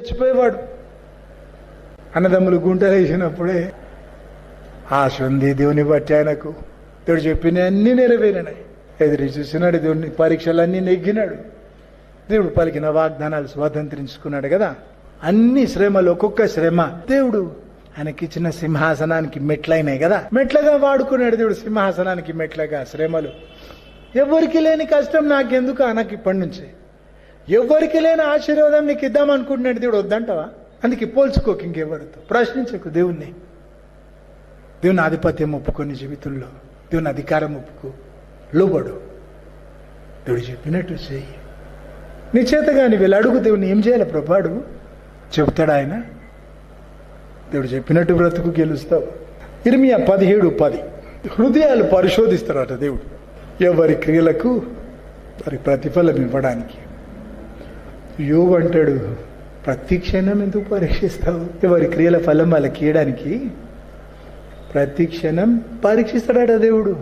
చచ్చిపోయేవాడు. అన్నదమ్ములు గుంటలు వేసినప్పుడే ఆశ ఉంది దేవుని బట్టి. ఆయనకు దేవుడు చెప్పిన అన్నీ నెరవేరినాయి. ఎదురు చూసినాడు, దేవుని పరీక్షలన్నీ నెగ్గినాడు. దేవుడు పలికిన వాగ్దానాలు స్వాతంత్రించుకున్నాడు కదా. అన్ని శ్రమలు, ఒక్కొక్క శ్రమ దేవుడు ఆయనకిచ్చిన సింహాసనానికి మెట్లయినాయి కదా. మెట్లగా వాడుకున్నాడు దేవుడు, సింహాసనానికి మెట్లగా. శ్రమలు ఎవరికి లేని కష్టం నాకెందుకు అనకు. ఇప్పటి నుంచి ఎవరికి లేని ఆశీర్వాదం నీకు ఇద్దామనుకుంటున్నాడు దేవుడు. వద్దంటావా? అందుకే పోల్చుకోకు ఇంకెవరితో, ప్రశ్నించకు దేవుణ్ణి. దేవుని ఆధిపత్యం ఒప్పుకొని జీవితంలో దేవుని అధికారం ఒప్పుకో, లోబడు. దేవుడు చెప్పినట్టు చెయ్యి. నీ చేతగాని వీళ్ళు అడుగు, దేవుని ఏం చేయాలి ప్రభు అడుగు, చెప్తాడు ఆయన. దేవుడు చెప్పినట్టు బ్రతుకు, గెలుస్తావు. ఇర్మియా 17:10. హృదయాలు పరిశోధిస్తాడట దేవుడు, ఎవరి క్రియలకు వారి ప్రతిఫలం ఇవ్వడానికి. యోగు అంటాడు, ప్రతి క్షణం ఎందుకు పరీక్షిస్తావు? ఎవరి క్రియల ఫలం వాళ్ళకి ఇవ్వడానికి ప్రతి క్షణం పరీక్షిస్తాడట దేవుడు.